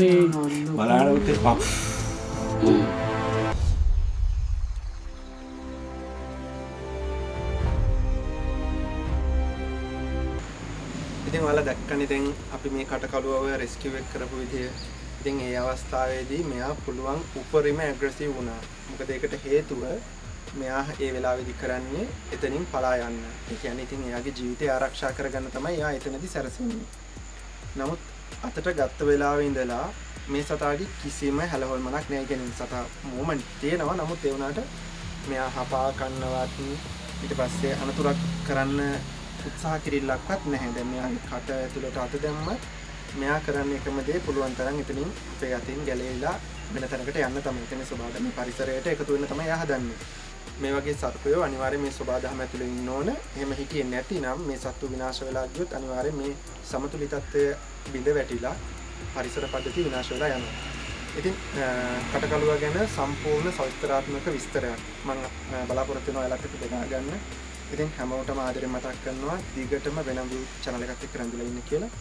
බලන්න උත්තේ පප්. ඉතින් ඔයාලා දැක්කනේ දැන් අපි මේ කටකළුවව රෙස්කියු එක කරපු විදිය. ඉතින් ඒ අවස්ථාවේදී මෙයා පුළුවන් උපරිම ඇග්‍රෙසිව් වුණා. මොකද ඒකට හේතුව මෙයා ඒ වෙලාවේදී කරන්නේ එතනින් පලා යන්න. ඒ කියන්නේ ඉතින් එයාගේ ජීවිතය ආරක්ෂා කරගන්න තමයි එයා එතනදී සැරසෙන්නේ. නමුත් අතට ගත්ත වෙලාවේ ඉඳලා මේ සතාගේ කිසිම හැලහොල්මනක් නැහැ. කියන්නේ සතා මොමන්ට් තියෙනවා. නමුත් ඒ වුණාට මෙයා හපා කන්නවත් ඊට පස්සේ අනතුරක් කරන්න උත්සාහ කිරිල්ලක්වත් නැහැ. දැන් මෙයාගේ කට ඇතුළට අත දැම්මත් මෙයා කරන්නේ එකම දේ පුළුවන් තරම් එතනින් අපේ අතින් ගැලවිලා වෙන තැනකට යන්න තමයි. එතන සබාධම පරිසරයට එකතු වෙන්න තමයි එයා හදන්නේ. මේ වගේ සර්පයෝ අනිවාර්යයෙන් මේ සබාධම ඇතුළේ ඉන්න ඕන. එහෙම හිටියේ නැතිනම් මේ සත්තු විනාශ වෙලා ගියොත් අනිවාර්යයෙන් මේ සමතුලිතත්වය බිඳ වැටිලා පරිසර පද්ධතිය විනාශ වෙලා යනවා. ඉතින් කටකළුව ගැන සම්පූර්ණ සවිස්තරාත්මක විස්තරයක් මම බලාපොරොත්තු වෙනවා ඔයාලට බෙදා ගන්න. ඉතින් හැමෝටම ආදරෙන් මතක් කරනවා දිගටම වෙනම channel එකක් එක්ක රැඳිලා ඉන්න කියලා.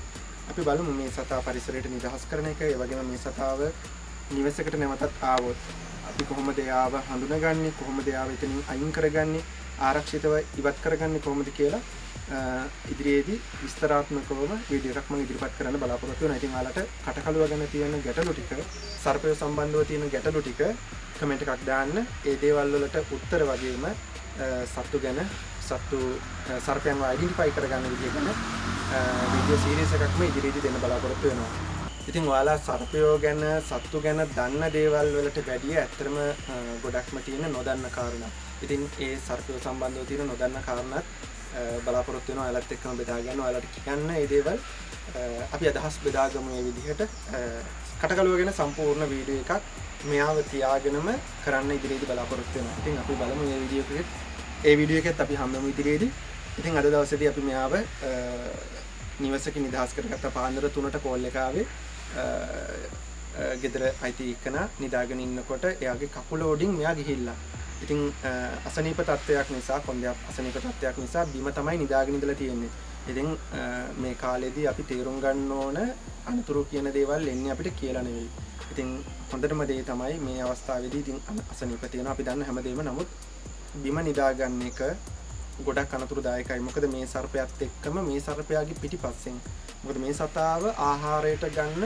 අපි බලමු මේ සතා පරිසරයට නිදහස් කරන එක. ඒ වගේම මේ සතාව නිවසකට නැවතත් ආවොත් අපි කොහොමද එයාව හඳුනගන්නේ, කොහොමද එයාව එතනින් අයින් කරගන්නේ, ආරක්ෂිතව ඉවත් කරගන්නේ කොහොමද කියලා ඉදිරියේදී විස්තරාත්මකවම වීඩියෝ එකක් මම ඉදිරිපත් කරන්න බලාපොරොත්තු වෙනවා. ඉතින් ඔයාලට කටකළුව ගැන තියෙන ගැටලු ටික, සර්පය සම්බන්ධව තියෙන ගැටලු ටික කමෙන්ට් එකක් දාන්න. ඒ දේවල් වලට උත්තර වගේම සත්තු ගැන සර්පයන්ව අයිඩෙන්ටිෆයි කරගන්න විදිය ගැන වීඩියෝ සීරීස් එකක්ම ඉදිරියේදී දෙන්න බලාපොරොත්තු වෙනවා. ඉතින් ඔයාලා සර්පයෝ ගැන සත්තු ගැන දන්න දේවල් වලට වැඩිය ඇත්තටම ගොඩක්ම තියෙන නොදන්න කාරණා. ඉතින් ඒ සර්පයෝ සම්බන්ධව තියෙන නොදන්න කාරණාත් බලාපොරොත්තු වෙනවා ඔයාලත් එක්කම බෙදා ගන්න. ඔයාලට කියන්න මේ දේවල් අපි අදහස් බෙදාගමු මේ විදිහට. කටකළුව ගැන සම්පූර්ණ වීඩියෝ එකක් මෙයාව තියාගෙනම කරන්න ඉදිරියේදී බලාපොරොත්තු වෙනවා. ඉතින් අපි බලමු මේ වීඩියෝ එකත් අපි හම්බෙමු ඉදිරියේදී. ඉතින් අද දවසේදී අපි මෙයාව නිවසකින් නිදහස් කරගත්ත. පාන්දර 3ට කෝල් එක ආවේ. ගෙදර අයිති එක්කන නිදාගෙන ඉන්නකොට එයාගේ කකුල උඩින් මෙයා ගිහිල්ලා. ඉතින් අසනීප තත්ත්වයක් නිසා, කොන්දේ අසනීප තත්ත්වයක් නිසා බිම තමයි නිදාගෙන ඉඳලා තියෙන්නේ. ඉතින් මේ කාලෙදී අපි තේරුම් ගන්න ඕන අනතුරු කියන දේවල් එන්නේ අපිට කියලා නෙවෙයි. ඉතින් හොඳටම දේ තමයි මේ අවස්ථාවේදී ඉතින් අසනීප තියෙනවා. අපි දන්න හැමදේම. නමුත් බිම නිදාගන්න එක ගොඩක් අනතුරුදායකයි. මොකද මේ සර්පයාත් එක්කම මේ සර්පයාගේ පිටිපස්සෙන්, මොකද මේ සතාව ආහාරයට ගන්න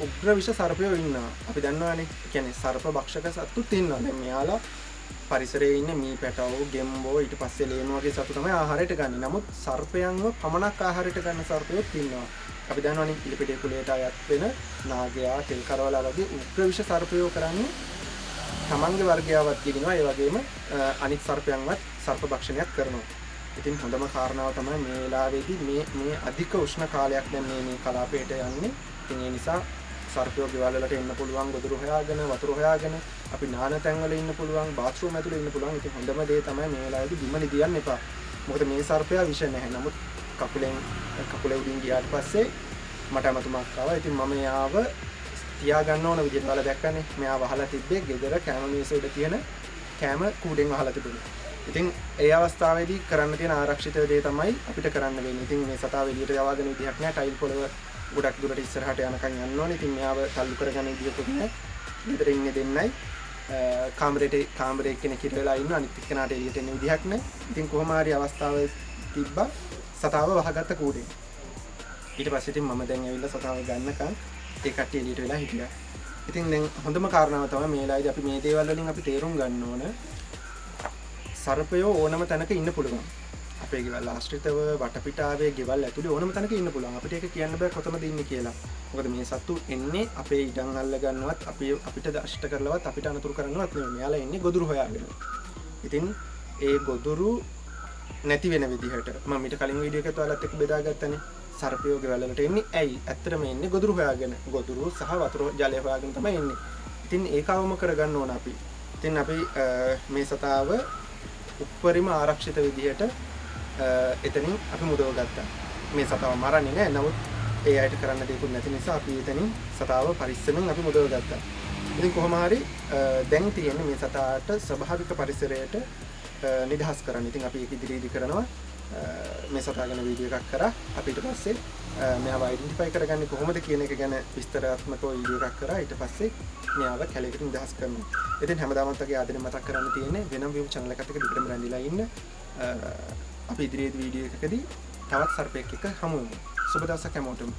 උග්‍ර විෂ සර්පයෝ ඉන්නවා. අපි දන්නවානේ. කියන්නේ සර්ප භක්ෂක සත්තුත් ඉන්නවා. දැන් මෙයාලා පරිසරයේ ඉන්න මී පැටවෝ, ගෙම්බෝ, ඊට පස්සේ ලේනු වගේ සතු තමයි ආහාරයට ගන්නේ. නමුත් සර්පයන්ව පමණක් ආහාරයට ගන්න සර්පයෝත් ඉන්නවා. අපි දන්නවානේ ඉලිපිටේ කුලයට අයත් වෙන නාගයා, තෙල් කරවලා වගේ උග්‍ර විෂ සර්පයෝ කරන්නේ තමන්ගේ වර්ගයාවත් ගෙනිනවා. ඒ වගේම අනිත් සර්පයන්වත් සර්ප භක්ෂණයක් කරනවා. ඉතින් හොඳම කාරණාව තමයි මේ වෙලාවේදී මේ අධික උෂ්ණ කාලයක් දැන් මේ කලාපයට යන්නේ. ඉතින් ඒ නිසා සර්පයෝ ගෙවල් වලට එන්න පුළුවන්, ගොදුරු හොයාගෙන, වතුර හොයාගෙන, අපි නාන තැන් වල ඉන්න පුළුවන්, බාත්රූම් ඇතුලේ ඉන්න පුළුවන්. ඉතින් හොඳම දේ තමයි මේ වෙලාවේදී බිම නිදියන්න එපා. මොකද මේ සර්පයා විෂ නැහැ. නමුත් කකුලේ උඩින් ගියාට පස්සේ මට අමතුමක් ආවා. ඉතින් මම යාව තියාගන්න ඕන විදිහට ඔයාලා දැක්කනේ. මෙයා වහලා තිබ්බේ ගෙදර කෑම මේස උඩ තියෙන කෑම කූඩෙන් වහලා තිබුණා. ඉතින් ඒ අවස්ථාවේදී කරන්න තියෙන ආරක්ෂිත දේ තමයි අපිට කරන්න වෙන්නේ. ඉතින් මේ සතාව එළියට යවාගෙන විදිහක් නෑ. ටයිල් පොළව ගොඩක් දුරට ඉස්සරහට යනකම් යන්න ඕනේ. ඉතින් මෙයාව තල්ලු කරගෙන විදිහකුත් නෑ. ගෙදර ඉන්නේ දෙන්නයි. කාමරේ කෙනෙක් ඉරලා ඉන්න අනිත් එක්කනට එළියට එන්න විදිහක් නෑ. ඉතින් කොහොම හරි අවස්ථාවේ තිබ්බා සතාව වහගත්ත කූඩෙන්. ඊට පස්සේ ඉතින් මම දැන් ඇවිල්ලා සතාව ගන්නකම් ඒ කට්ටිය එළියට වෙලා හිටියා. ඉතින් දැන් හොඳම කාරණාව තමයි මේ වෙලාවේදී අපි මේ දේවල් වලින් අපි තේරුම් ගන්න ඕන සර්පයෝ ඕනම තැනක ඉන්න පුළුවන්. අපේ ගෙවල් ආශ්‍රිතව වටපිටාවේ ගෙවල් ඇතුලේ ඕනම තැනක ඉන්න පුළුවන්. අපිට ඒක කියන්න බෑ කොතනද ඉන්නේ කියලා. මොකද මේ සත්තු එන්නේ අපේ ඉඩම් අල්ල ගන්නවත්, අපිට දෂ්ට කරලවත්, අපිට අනතුරු කරන්නවත් නෙවෙයි. මෙයාලා එන්නේ ගොදුරු හොයාගෙන. ඉතින් ඒ ගොදුරු නැති වෙන විදිහට මම ඊට කලින් වීඩියෝ එකත් ඔයාලත් එක්ක බෙදාගත්තනේ. සර්පයෝ ගෙවල් වලට එන්නේ ඇයි? ඇත්තටම එන්නේ ගොදුරු හොයාගෙන. ගොදුරු සහ වතුර ජලය හොයාගෙන තමයි එන්නේ. ඉතින් ඒක අවම කරගන්න ඕන අපි. ඉතින් අපි මේ සතාව උප්පරිම ආරක්ෂිත විදිහට එතනින් අපි මුදව ගත්තා. මේ සතාව මරන්නේ නැහැ. නමුත් ඒ අයට කරන්න දෙයක් නැති නිසා අපි එතනින් සතාව පරිස්සමෙන් අපි මුදව ගත්තා. ඉතින් කොහොම හරි දැන් තියෙන්නේ මේ සතාට ස්වභාවික පරිසරයට නිදහස් කරන්න. ඉතින් අපි ඒක ඉදිරියේදී කරනවා. මේ සතා ගැන වීඩියෝ එකක් කරා. අපි ඊට පස්සේ මෙයාව අයිඩෙන්ටිෆයි කරගන්නේ කොහොමද කියන එක ගැන විස්තරාත්මකව වීඩියෝ එකක් කරා. ඊට පස්සේ මෙයාව කැලේකට නිදහස් කරනවා. ඉතින් හැමදාමත් වගේ ආදරෙන් මතක් කරන්න තියෙන්නේ වෙනම view channel එකත් එක්ක දිගටම රැඳිලා ඉන්න. අපි ඉදිරියේදී වීඩියෝ එකකදී තවත් සර්පෙක් එක්ක හමු වෙමු. සුබ දවසක් හැමෝටම.